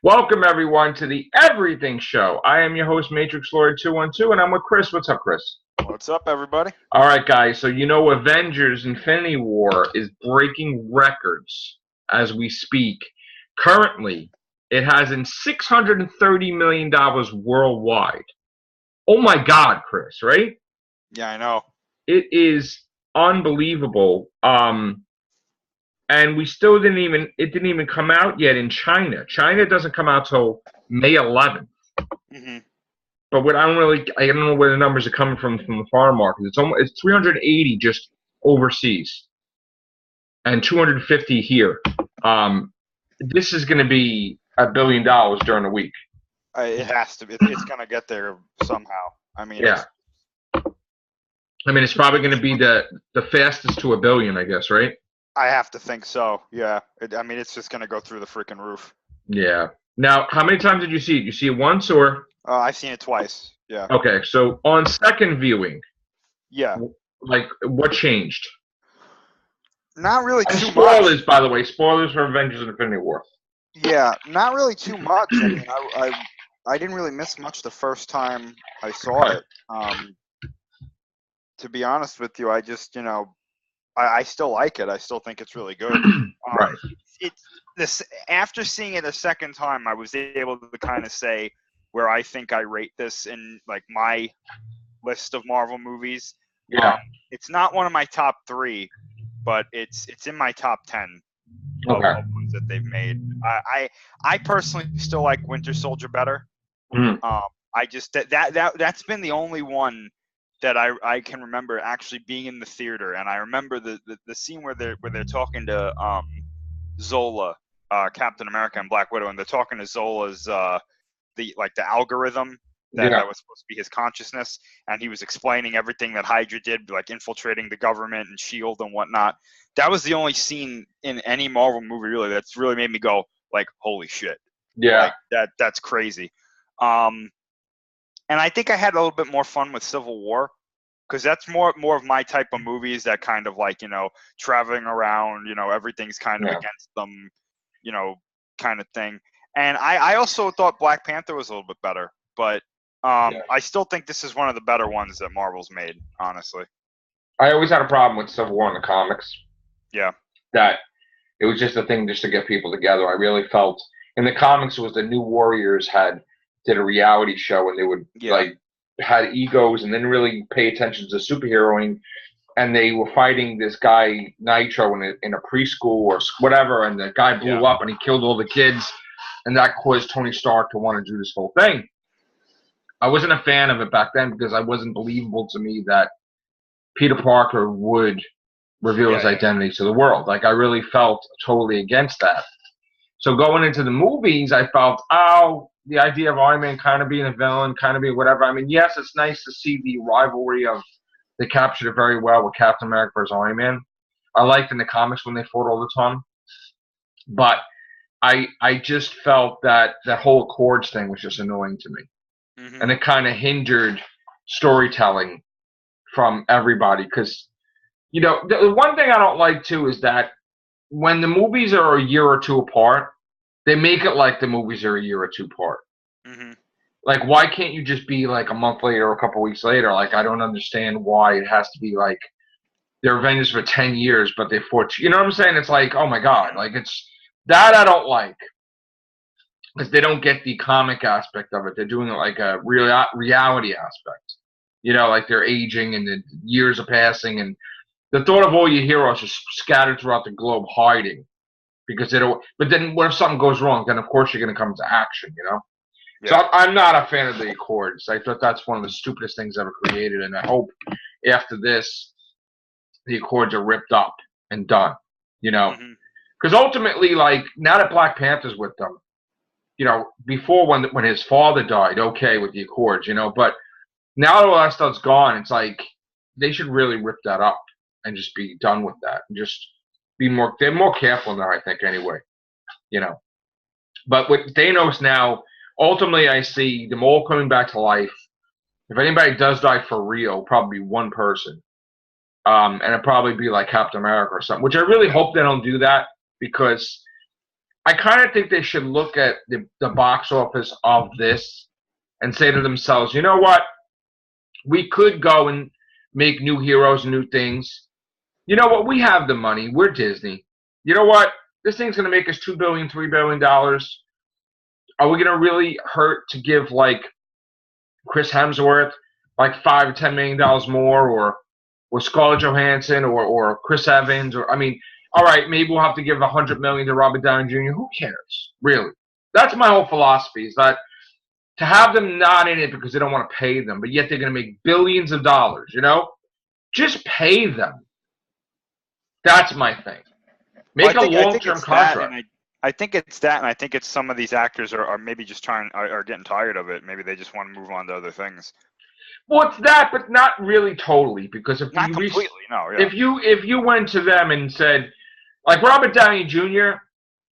Welcome, everyone, to the Everything Show. I am your host, Matrixlord212, and I'm with Chris. What's up, Chris? What's up, everybody? All right, guys. So, Avengers Infinity War is breaking records as we speak. Currently, it has in $630 million worldwide. Oh, my God, Chris, right? Yeah, I know. It is unbelievable. And we still it didn't even come out yet in China. China doesn't come out till May 11th. Mm-hmm. But I don't know where the numbers are coming from the foreign market. It's 380 just overseas, and 250 here. This is going to be $1 billion during the week. It has to be. It's going to get there somehow. I mean, yeah. It's probably going to be the fastest to $1 billion, I guess, right? I have to think so. Yeah. It's just going to go through the freaking roof. Yeah. Now, how many times did you see it? You see it once or? I've seen it twice. Yeah. Okay, so on second viewing, yeah, like what changed? Not really too much. Spoilers, by the way. Spoilers for Avengers Infinity War. Yeah, not really too much. I mean, I didn't really miss much the first time I saw it. To be honest with you, I just I still like it. I still think it's really good. Right. After seeing it a second time, I was able to kind of say where I think I rate this in like my list of Marvel movies. Yeah. It's not one of my top 3, but it's in my top 10 of ones that they've made. I personally still like Winter Soldier better. I just that's been the only one that I can remember actually being in the theater, and I remember the scene where they're talking to Zola, Captain America and Black Widow, and they're talking to Zola's the algorithm that was supposed to be his consciousness, and he was explaining everything that Hydra did, like infiltrating the government and S.H.I.E.L.D. and whatnot. That was the only scene in any Marvel movie really that's really made me go like, holy shit. Yeah. Like, that's crazy. And I think I had a little bit more fun with Civil War, because that's more of my type of movies that kind of like, traveling around, everything's kind of against them, kind of thing. And I also thought Black Panther was a little bit better, but I still think this is one of the better ones that Marvel's made, honestly. I always had a problem with Civil War in the comics. Yeah. That it was just a thing just to get people together. I really felt in the comics it was the New Warriors did a reality show, and they would had egos and didn't really pay attention to superheroing, and they were fighting this guy Nitro in a preschool or whatever, and the guy blew up and he killed all the kids, and that caused Tony Stark to want to do this whole thing. I wasn't a fan of it back then because it wasn't believable to me that Peter Parker would reveal his identity to the world. Like, I really felt totally against that. So going into the movies, I felt, the idea of Iron Man kind of being a villain, kind of being whatever. I mean, yes, it's nice to see the rivalry they captured it very well with Captain America versus Iron Man. I liked in the comics when they fought all the time. But I just felt that whole Accords thing was just annoying to me. Mm-hmm. And it kind of hindered storytelling from everybody. Because, the one thing I don't like, too, is that when the movies are a year or two apart, they make it like the movies are a year or two apart. Mm-hmm. Like, why can't you just be like a month later or a couple weeks later? Like, I don't understand why it has to be like they're Avengers for 10 years, but they fought. You know what I'm saying? It's like, oh my God. Like, it's that I don't like. Because they don't get the comic aspect of it. They're doing it like a reality aspect. Like they're aging and the years are passing, and the thought of all your heroes are scattered throughout the globe hiding because they don't. But then, what if something goes wrong? Then of course you're going to come to action, Yeah. So I'm not a fan of the Accords. I thought that's one of the stupidest things ever created, and I hope after this, the Accords are ripped up and done. Because ultimately, like now that Black Panther's with them, before when his father died, okay with the Accords, but now that all that stuff's gone, it's like they should really rip that up and just be done with that and just they're more careful now, I think, anyway, But with Thanos now, ultimately I see them all coming back to life. If anybody does die for real, probably one person. And it'd probably be like Captain America or something, which I really hope they don't do that because I kind of think they should look at the box office of this and say to themselves, you know what? We could go and make new heroes and new things. You know what? We have the money. We're Disney. You know what? This thing's going to make us $2 billion, $3 billion. Are we going to really hurt to give, like, Chris Hemsworth like $5 or $10 million more, or Scarlett Johansson, or Chris Evans, or I mean, all right, maybe we'll have to give $100 million to Robert Downey Jr. Who cares, really? That's my whole philosophy, is that to have them not in it because they don't want to pay them, but yet they're going to make billions of dollars, you know? Just pay them. That's my thing. Make a long-term contract. I think it's that, and I think it's some of these actors are maybe just are getting tired of it. Maybe they just want to move on to other things. Well, it's that, but not really totally, because if not you completely, no. Yeah. If you went to them and said, like Robert Downey Jr.,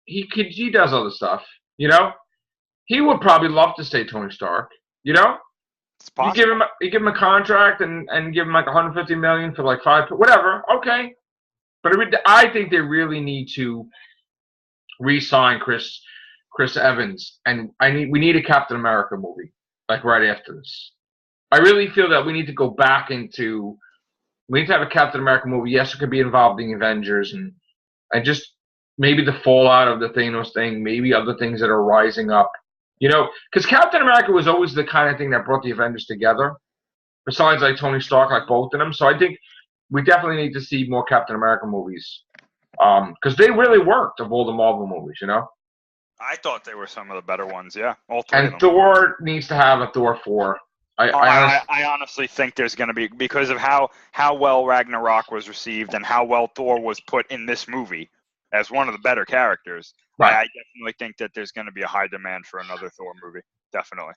he does other stuff, you know. He would probably love to stay Tony Stark, you know. It's possible. You give him a contract and give him like $150 million for like 5, whatever. Okay, but I think they really need to re-sign Chris Evans, and we need a Captain America movie like right after this. I really feel that we need to go back into. We need to have a Captain America movie. Yes, it could be involved in the Avengers and just maybe the fallout of the Thanos thing, maybe other things that are rising up. You know, because Captain America was always the kind of thing that brought the Avengers together. Besides, like Tony Stark, like both of them. So I think we definitely need to see more Captain America movies. Because they really worked of all the Marvel movies, you know. I thought they were some of the better ones. Yeah, all three of them. And Thor needs to have a Thor 4. I honestly think there's going to be, because of how well Ragnarok was received and how well Thor was put in this movie as one of the better characters. Right. I definitely think that there's going to be a high demand for another Thor movie. Definitely.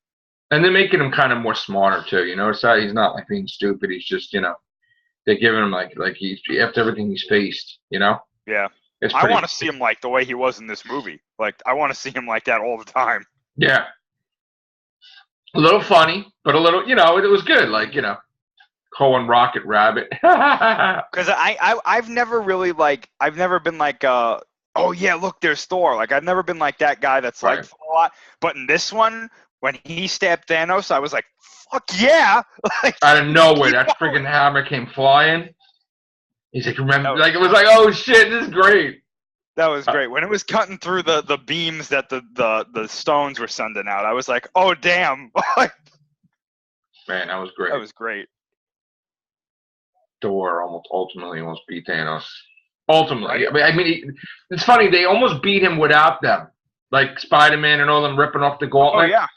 And they're making him kind of more smarter too. You know, so he's not like being stupid. He's just, you know, they're giving him like he's after everything he's faced. You know. Yeah. I want to see him like the way he was in this movie. Like, I want to see him like that all the time. Yeah. A little funny, but a little, you know, it was good. Like, you know, Cohen Rocket Rabbit. Because I've never really I've never been like, oh yeah, look, there's Thor. Like, I've never been like that guy that's like Thor a lot. But in this one, when he stabbed Thanos, I was like, fuck yeah! Like, out of nowhere, that freaking hammer came flying. He's like, remember, like, it was like, oh shit, this is great. That was great. When it was cutting through the beams that the stones were sending out, I was like, oh damn. Man, that was great. That was great. Thor ultimately almost beat Thanos. Ultimately. I mean, it's funny, they almost beat him without them. Like Spider-Man and all them ripping off the gauntlet. Oh yeah.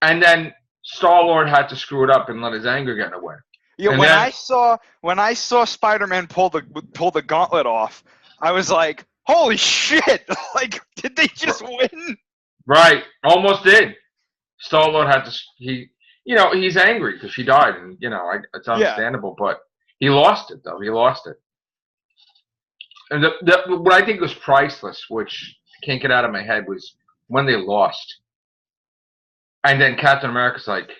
And then Star-Lord had to screw it up and let his anger get in the way. Yeah, when I saw Spider-Man pull the gauntlet off, I was like, holy shit! Like, did they just win? Right, almost did. Star-Lord had to. He's angry because she died, and it's understandable. Yeah. But he lost it, though. He lost it. And what I think was priceless, which I can't get out of my head, was when they lost, and then Captain America's like,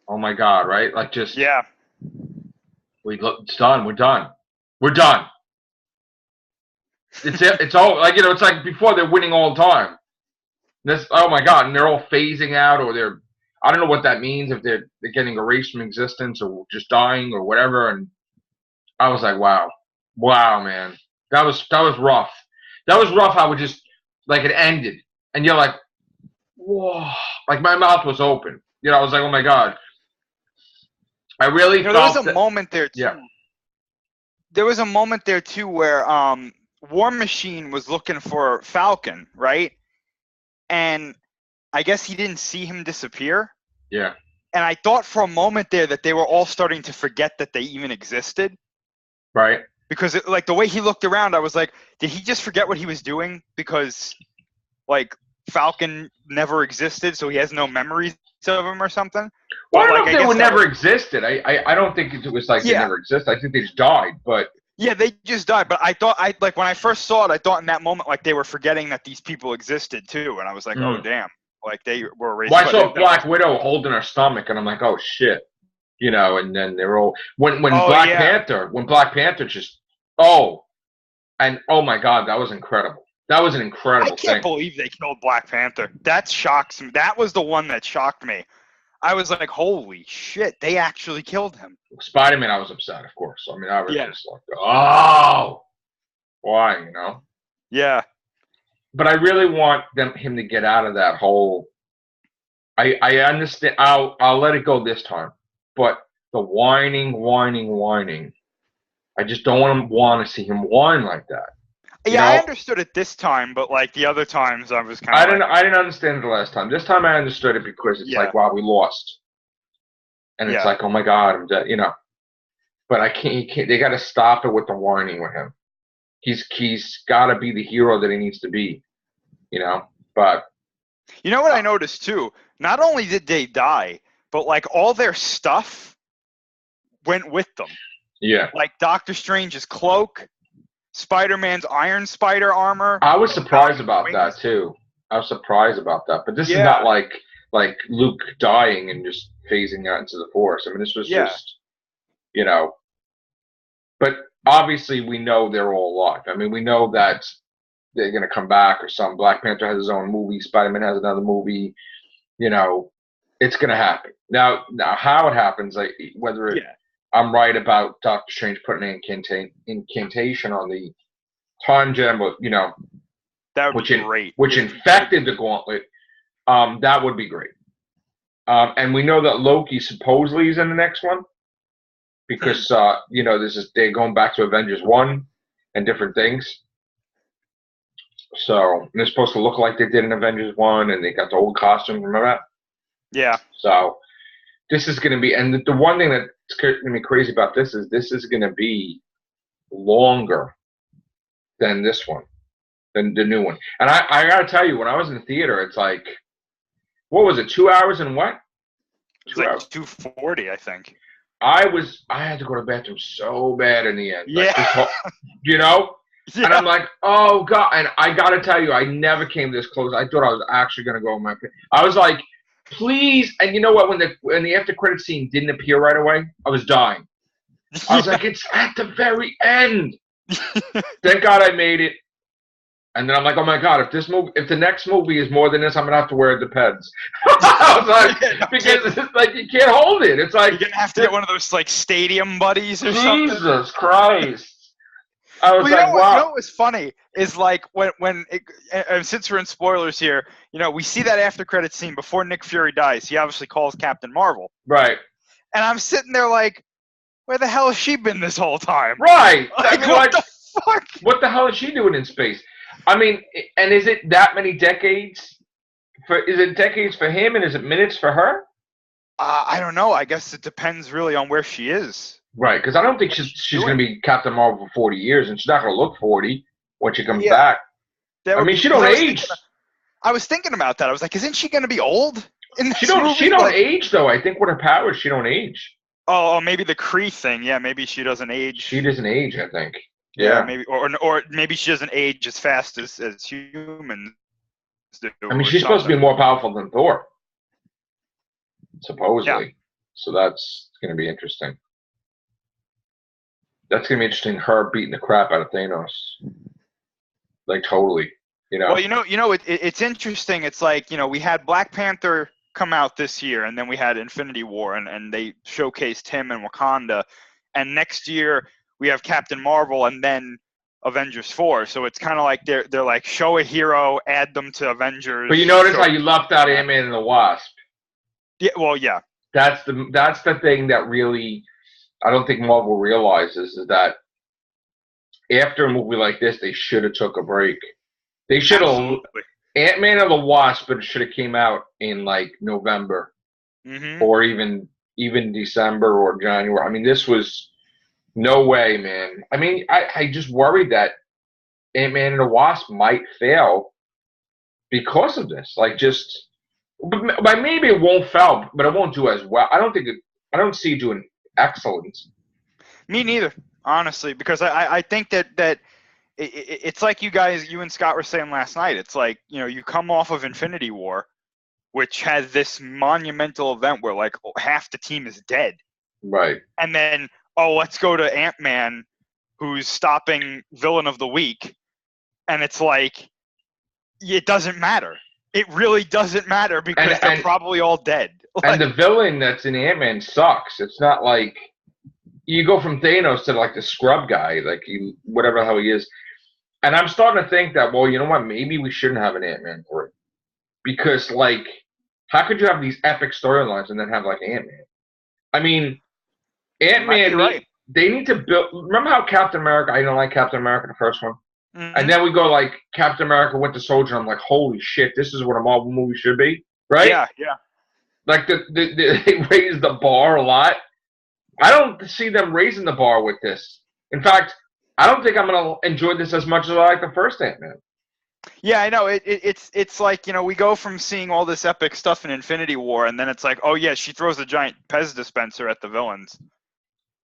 "Oh my God!" Right? Like just it's done. We're done. We're done. It's all like it's like before they're winning all the time. Oh my God, and they're all phasing out, or I don't know what that means, if they're getting erased from existence or just dying or whatever. And I was like, wow, man, that was rough. That was rough. How it just like it ended, and you're like, whoa, like my mouth was open. I was like, oh my God. I really felt there was a moment there too. Yeah. There was a moment there too where War Machine was looking for Falcon, right? And I guess he didn't see him disappear. Yeah. And I thought for a moment there that they were all starting to forget that they even existed. Right. Because like the way he looked around, I was like, did he just forget what he was doing? Because like Falcon never existed, so he has no memories of him or something. Well, I don't know if they would never existed. I don't think it was like they never existed. I think they just died, but yeah, they just died. But I thought when I first saw it, I thought in that moment like they were forgetting that these people existed too, and I was like, oh damn, like they were erased. Well, I saw Black Widow holding her stomach, and I'm like, oh shit, and then they're all when Black Panther just oh my God, that was incredible. That was an I incredible can't thing. believe they killed Black Panther. That shocks me. That was the one that shocked me. I was like, holy shit, they actually killed him. Spider-Man, I was upset, of course. I mean, I was just like, oh, why, you know? Yeah. But I really want him to get out of that whole. I understand. I'll let it go this time. But the whining. I just don't want to see him whine like that. Yeah, I understood it this time, but like the other times, I was kind of. I didn't understand it the last time. This time I understood it because it's like, wow, we lost, and it's like, oh my God, I'm dead, you know. But I can't. They got to stop it with the whining with him. He's got to be the hero that he needs to be, you know. But you know what I noticed too? Not only did they die, but like all their stuff went with them. Yeah. Like Doctor Strange's cloak, Spider-Man's Iron Spider armor. I was surprised about that too. I was surprised about that. But this is not like Luke dying and just phasing out into the Force. I mean, this was just, you know. But obviously, we know they're all alive. I mean, we know that they're going to come back or something. Black Panther has his own movie. Spider-Man has another movie. You know, it's going to happen. Now, how it happens, like whether I'm right about Doctor Strange putting an incantation on the time gem, but you know, that would be great. Which infected the gauntlet. That would be great. And we know that Loki supposedly is in the next one because you know, they're going back to Avengers 1 and different things. So they're supposed to look like they did in Avengers 1, and they got the old costumes. Remember that? Yeah. So this is going to be, and the one thing that's going to be crazy about this is going to be longer than this one, than the new one. And I got to tell you, when I was in the theater, it's like, what was it, 2 hours and what? It was like 240, I think. I had to go to the bathroom so bad in the end. Yeah. Like, you know? Yeah. And I'm like, oh, God. And I got to tell you, I never came this close. I thought I was actually going to go in my pants. I was like, please. And you know what? When the after credit scene didn't appear right away, I was dying. I was like, it's at the very end. Thank God I made it. And then I'm like, oh my God, if the next movie is more than this, I'm gonna have to wear Depends. I was like, because it's like you can't hold it. It's like you're gonna have to get one of those like stadium buddies or something. Jesus Christ! I was like, wow. You know what was funny is like since we're in spoilers here, you know, we see that after credit scene before Nick Fury dies. He obviously calls Captain Marvel. Right. And I'm sitting there like, where the hell has she been this whole time? Right. Like, what the fuck? What the hell is she doing in space? I mean, and is it that many decades? Is it decades for him, and is it minutes for her? I don't know. I guess it depends really on where she is. Right, because I don't think she's going to be Captain Marvel for 40 years, and she's not going to look 40 when she comes back. I mean, she don't age. I was thinking about that. I was like, isn't she going to be old in this movie? She don't age, though. I think with her powers, she don't age. Oh, maybe the Kree thing. Yeah, maybe she doesn't age. She doesn't age, I think. Yeah, maybe, or maybe she doesn't age as fast as humans do. I mean, she's supposed to be more powerful than Thor, supposedly. Yeah. So that's going to be interesting. That's going to be interesting. Her beating the crap out of Thanos, like totally. You know. Well, you know, it's interesting. It's like, you know, we had Black Panther come out this year, and then we had Infinity War, and they showcased him in Wakanda, and next year we have Captain Marvel, and then Avengers 4. So it's kind of like they're like, show a hero, add them to Avengers. But you notice how you left out Ant-Man and the Wasp. Yeah, well, yeah. That's the thing that really, I don't think Marvel realizes, is that after a movie like this, they should have took a break. They should have. Ant-Man and the Wasp should have came out in like November, or even December or January. I mean, this was. No way, man. I mean, I just worried that Ant-Man and the Wasp might fail because of this. Like, just, but maybe it won't fail, but it won't do as well. I don't see it doing excellent. Me neither, honestly, because I think that it's like you and Scott were saying last night. It's like, you know, you come off of Infinity War, which has this monumental event where like half the team is dead. Right. And then, oh, let's go to Ant-Man, who's stopping Villain of the Week. And it's like, it doesn't matter. It really doesn't matter because they're probably all dead. And the villain that's in Ant-Man sucks. It's not like you go from Thanos to like the scrub guy, like whatever the hell he is. And I'm starting to think that, well, you know what? Maybe we shouldn't have an Ant-Man 3. Because, like, how could you have these epic storylines and then have, like, Ant-Man? I mean, Ant-Man, right. They need to build. Remember how Captain America, I didn't like Captain America, the first one? Mm-hmm. And then we go, like, Captain America, Winter Soldier. I'm like, holy shit, this is what a Marvel movie should be, right? Yeah. Like, they raised the bar a lot. I don't see them raising the bar with this. In fact, I don't think I'm going to enjoy this as much as I like the first Ant-Man. Yeah, I know. It's like, we go from seeing all this epic stuff in Infinity War, and then it's like, oh, yeah, she throws a giant Pez dispenser at the villains.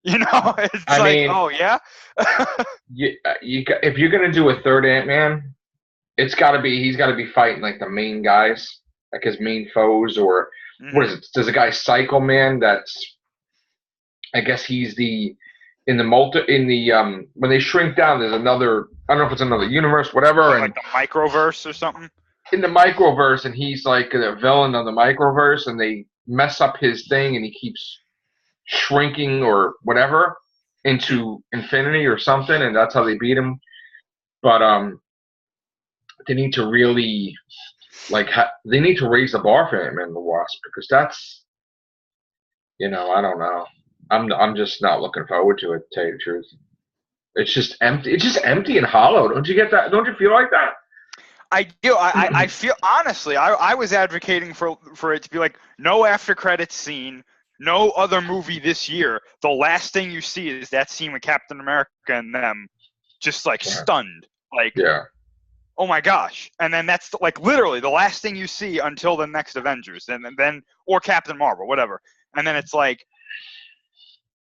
I mean, oh, yeah? If you're going to do a third Ant-Man, he's got to be fighting, like, the main guys, like his main foes, or what is it? There's a guy, Psycho Man, that's, I guess he's when they shrink down, there's another, I don't know if it's another universe, whatever. Like the microverse or something? In the microverse, and he's like the villain of the microverse, and they mess up his thing, and he keeps shrinking or whatever into infinity or something, and that's how they beat him. But they need to really, they need to raise the bar for Ant-Man and the Wasp, because that's, I don't know. I'm just not looking forward to it, to tell you the truth. It's just empty. It's just empty and hollow. Don't you get that? Don't you feel like that? I do. I feel, honestly, I was advocating for it to be like, no after credits scene, no other movie this year. The last thing you see is that scene with Captain America and them just like stunned. Like, oh my gosh. And then that's like literally the last thing you see until the next Avengers, and then or Captain Marvel, whatever. And then it's like,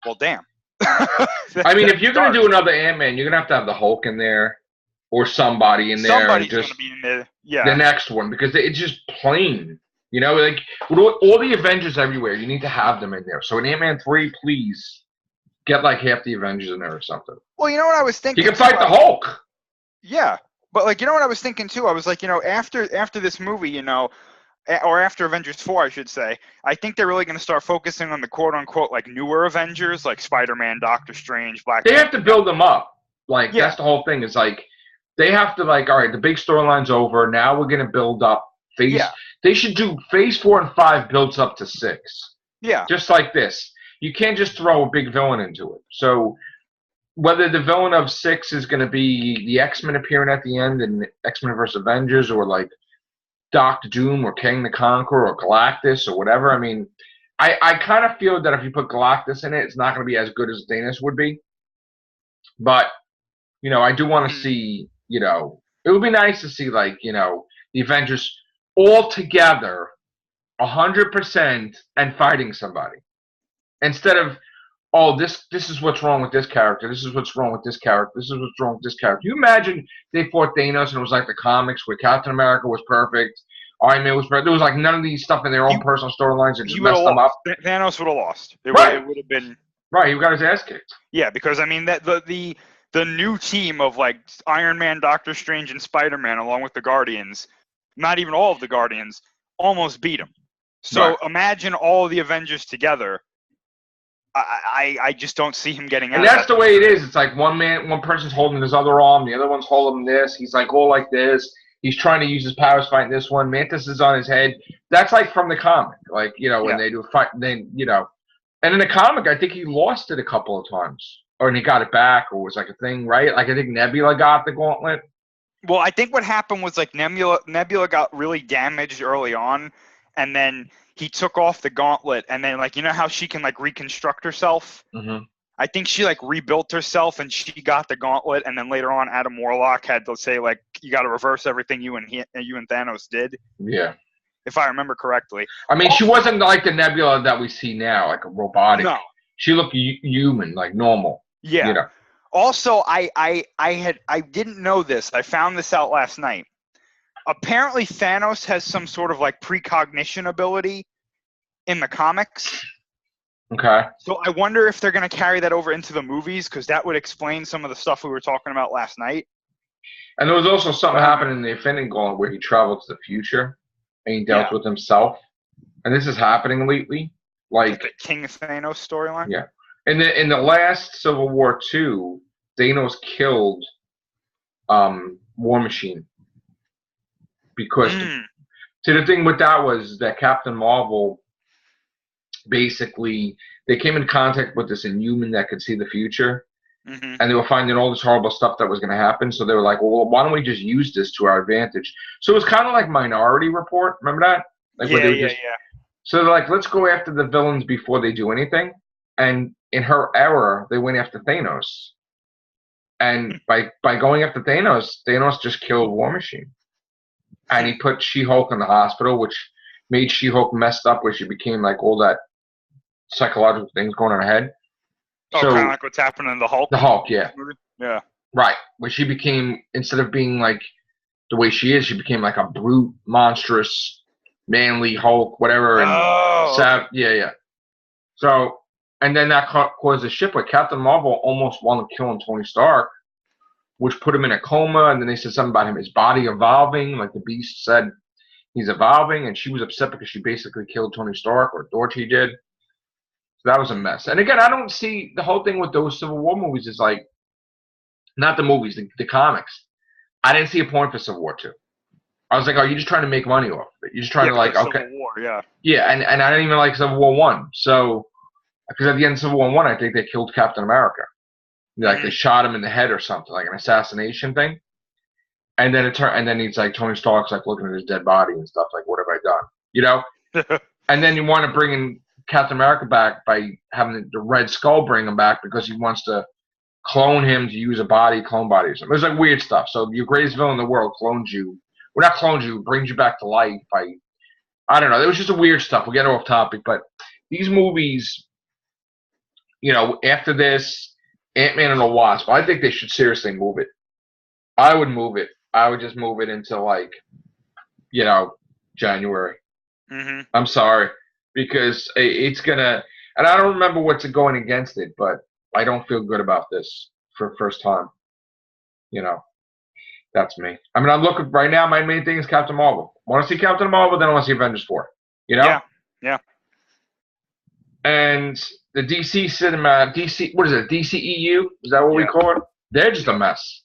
well, damn. I mean, if you're going to do another Ant-Man, you're going to have the Hulk in there or somebody in there. Somebody's going to be in there. Yeah. The next one, because it's just plain. Like with all the Avengers everywhere, you need to have them in there. So in Ant-Man 3, please get like half the Avengers in there or something. Well, you know what I was thinking? You can fight the Hulk. Yeah. But like, you know what I was thinking too? I was like, after this movie, or after Avengers 4, I should say, I think they're really going to start focusing on the quote-unquote, like, newer Avengers, like Spider-Man, Doctor Strange, Black Panther. They have to build them up. Like, that's the whole thing. Is like, they have to, like, all right, the big storyline's over. Now we're going to build up They should do Phase 4 and 5 builds up to 6. Yeah. Just like this. You can't just throw a big villain into it. So whether the villain of 6 is going to be the X-Men appearing at the end and X-Men vs. Avengers, or, like, Doctor Doom or Kang the Conqueror or Galactus or whatever. I mean, I kind of feel that if you put Galactus in it, it's not going to be as good as Thanos would be. But, I do want to see, it would be nice to see, like, the Avengers all together 100% and fighting somebody. Instead of, oh, this is what's wrong with this character. This is what's wrong with this character. This is what's wrong with this character. You imagine they fought Thanos and it was like the comics where Captain America was perfect, Iron Man was perfect. There was like none of these stuff in their own personal storylines that just messed them up. Thanos would have lost. It would have been. Right, he got his ass kicked. Yeah, because I mean that the new team of like Iron Man, Doctor Strange, and Spider-Man, along with the Guardians, not even all of the Guardians, almost beat him. So imagine all of the Avengers together. I just don't see him getting out. And that's the way it is. It's like one person's holding his other arm, the other one's holding this. He's like all like this. He's trying to use his powers fighting this one. Mantis is on his head. That's like from the comic. Like, when they do a fight, then, And in the comic, I think he lost it a couple of times. Or he got it back, or it was like a thing, right? Like, I think Nebula got the gauntlet. Well, I think what happened was like Nebula got really damaged early on, and then he took off the gauntlet, and then like how she can like reconstruct herself. Mm-hmm. I think she like rebuilt herself, and she got the gauntlet, and then later on, Adam Warlock had to say like, you got to reverse everything you and Thanos did. Yeah, if I remember correctly. I mean, she wasn't like the Nebula that we see now, like a robotic. No, she looked human, like normal. Yeah. Also, I didn't know this. I found this out last night. Apparently, Thanos has some sort of like precognition ability in the comics. Okay. So I wonder if they're going to carry that over into the movies, because that would explain some of the stuff we were talking about last night. And there was also something happening in the Infinity Gauntlet where he traveled to the future and he dealt with himself. And this is happening lately. Like the King Thanos storyline? Yeah. In the last Civil War II, Thanos killed War Machine. Because the thing with that was that Captain Marvel, basically, they came in contact with this Inhuman that could see the future. And they were finding all this horrible stuff that was going to happen. So they were like, well, why don't we just use this to our advantage? So it was kind of like Minority Report. Remember that? Like yeah. So they're like, let's go after the villains before they do anything. And in her error, they went after Thanos. And by going after Thanos, Thanos just killed War Machine. And he put She-Hulk in the hospital, which made She-Hulk messed up, where she became like all that psychological things going on her head. Oh, kind of like what's happening in the Hulk? The Hulk, yeah. Yeah. Right. Where she became, instead of being like the way she is, she became like a brute, monstrous, manly Hulk, whatever. And yeah. So, and then that caused a ship where Captain Marvel almost wound up killing Tony Stark, which put him in a coma. And then they said something about his body evolving, like the Beast said he's evolving. And she was upset because she basically killed Tony Stark, or thought she did. So that was a mess. And again, I don't see the whole thing with those Civil War movies is like, not the movies, the comics. I didn't see a point for Civil War 2. I was like, oh, you're just trying to make money off of it. You're just trying to like, okay. Civil War, yeah. Yeah, and I didn't even like Civil War 1. So, because at the end of Civil War 1, I think they killed Captain America. Like they shot him in the head or something, like an assassination thing. And then and then he's like, Tony Stark's like looking at his dead body and stuff, like, what have I done? You know? And then you want to bring in Captain America back by having the Red Skull bring him back because he wants to clone him to use a clone body or something. It was like weird stuff. So your greatest villain in the world clones you. Well, not clones you, brings you back to life by, I don't know. It was just a weird stuff. We'll get off topic. But these movies, you know, after this, Ant-Man and the Wasp, I think they should seriously move it. I would move it. I would just move it into like, you know, January. I'm sorry. Because it's going to, and I don't remember what's going against it, but I don't feel good about this for the first time. You know, that's me. I mean, I'm looking right now. My main thing is Captain Marvel. Want to see Captain Marvel, then I want to see Avengers 4. You know? Yeah. And the DC, what is it? DCEU? Is that what we call it? They're just a mess.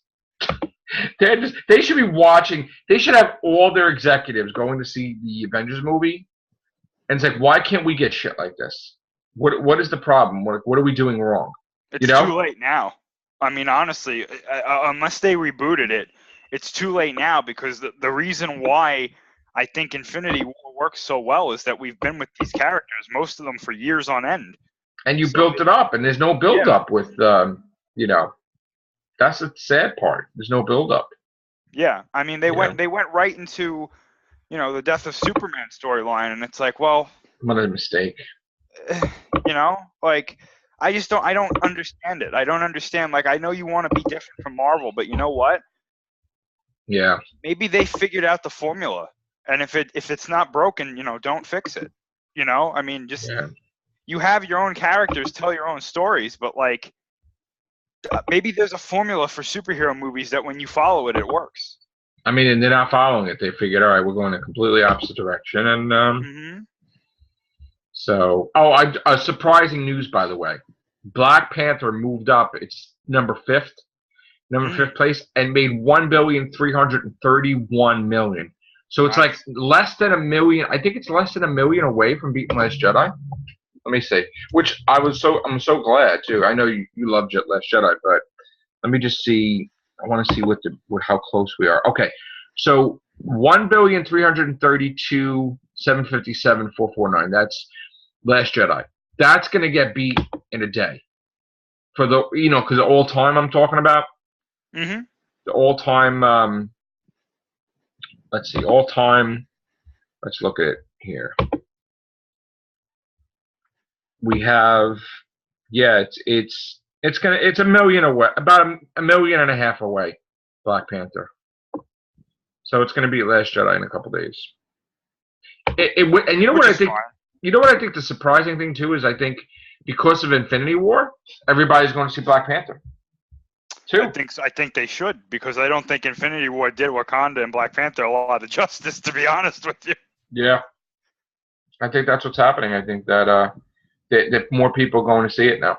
They should be watching. They should have all their executives going to see the Avengers movie. And it's like, why can't we get shit like this? What is the problem? What are we doing wrong? It's too late now. I mean, honestly, unless they rebooted it, it's too late now because the reason why I think Infinity War works so well is that we've been with these characters, most of them for years on end. And you built it up, and there's no build up with, you know, that's the sad part. There's no build up. Yeah, I mean, they went right into, you know, the death of Superman storyline, and it's like, well, what a mistake. You know, like I don't understand it. I don't understand. Like, I know you want to be different from Marvel, but you know what? Yeah. Maybe they figured out the formula, and if it's not broken, you know, don't fix it. You know, I mean, just you have your own characters, tell your own stories, but like maybe there's a formula for superhero movies that when you follow it, it works. I mean, and they're not following it. They figured, all right, we're going in a completely opposite direction, and so, surprising news, by the way. Black Panther moved up. It's number fifth place, and made $1,331,000,000. So it's like less than $1 million. I think it's less than $1 million away from beating Last Jedi. Let me see. Which I'm so glad too. I know you love Last Jedi, but let me just see. I want to see how close we are. Okay, so 1,332,757,449. That's Last Jedi. That's gonna get beat in a day. For the because the all time I'm talking about. The all time. Let's see. All time. Let's look at it here. We have. Yeah, it's $1 million away, about $1.5 million away. Black Panther. So it's gonna be Last Jedi in a couple days. And you know what I think? You know what I think the surprising thing too is I think because of Infinity War, everybody's going to see Black Panther. too. I think they should, because I don't think Infinity War did Wakanda and Black Panther a lot of justice, to be honest with you. Yeah, I think that's what's happening. I think that that more people are going to see it now.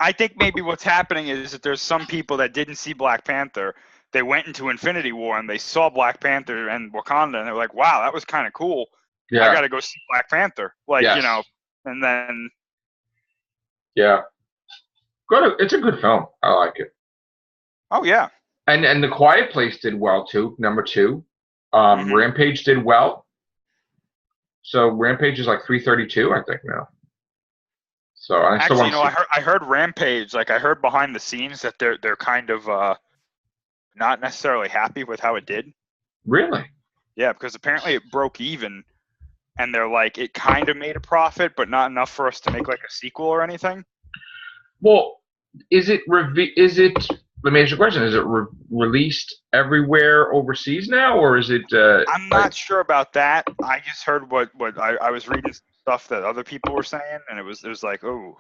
I think maybe what's happening is that there's some people that didn't see Black Panther. They went into Infinity War and they saw Black Panther and Wakanda, and they were like, "Wow, that was kind of cool. Yeah. I got to go see Black Panther." Like, Yes. you know, and then. Yeah. Good. It's a good film. I like it. Oh yeah. And The Quiet Place did well too. Number 2. Rampage did well. So Rampage is like 332, I think now. So actually, you know, I heard Rampage. Like, I heard behind the scenes that they're kind of not necessarily happy with how it did. Really? Yeah, because apparently it broke even, and they're like, it kind of made a profit, but not enough for us to make like a sequel or anything. Well, is it? Let me ask you a question. Is it released everywhere overseas now, or is it? I'm not sure about that. I just heard what I was reading stuff that other people were saying, and it was like, oh.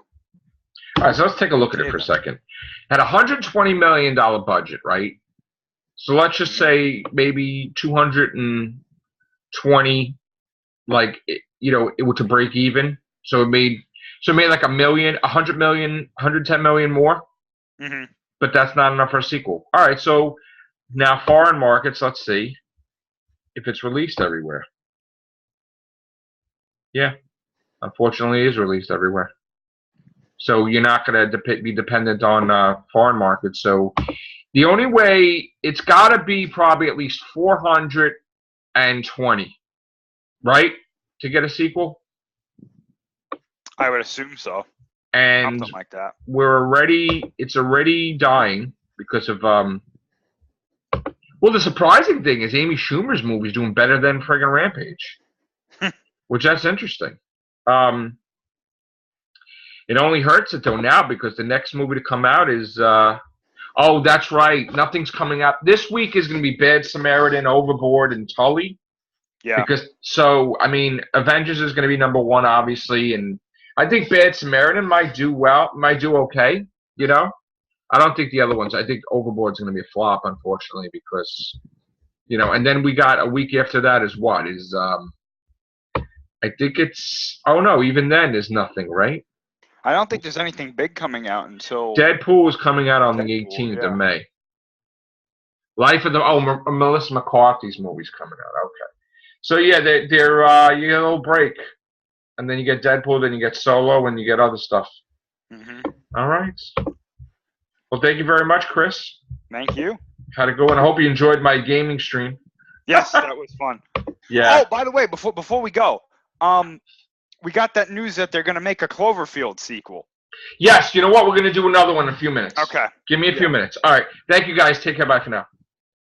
All right, so let's take a look at it for a second. Had a $120 million budget, right? So let's just say maybe 220, like, you know, it was to break even. So it made like $1 million, 100 million, 110 million more. Mm-hmm. But that's not enough for a sequel. All right, so now foreign markets, let's see if it's released everywhere. Yeah, unfortunately, it is released everywhere. So you're not going to be dependent on foreign markets. So the only way, it's got to be probably at least 420, right, to get a sequel? I would assume so. And something like that. It's already dying because of well, the surprising thing is Amy Schumer's movie is doing better than friggin' Rampage, which that's interesting. It only hurts it though now because the next movie to come out is oh, that's right, nothing's coming out this week. Is going to be Bad Samaritan, Overboard, and Tully. Yeah. I mean, Avengers is going to be number 1, obviously, and I think Bad Samaritan might do okay, you know? I don't think the other ones. I think Overboard's going to be a flop, unfortunately, because, you know, and then we got a week after that is what? I think it's, oh no, even then there's nothing, right? I don't think there's anything big coming out until... Deadpool is coming out on the 18th of May. Melissa McCarthy's movie's coming out, okay. So yeah, you get a little break. And then you get Deadpool, then you get Solo, and you get other stuff. Mm-hmm. All right. Well, thank you very much, Chris. Thank you. Had to go, and I hope you enjoyed my gaming stream. Yes, that was fun. Yeah. Oh, by the way, before we go, we got that news that they're going to make a Cloverfield sequel. Yes. You know what? We're going to do another one in a few minutes. Okay. Give me a few minutes. All right. Thank you, guys. Take care. Bye for now.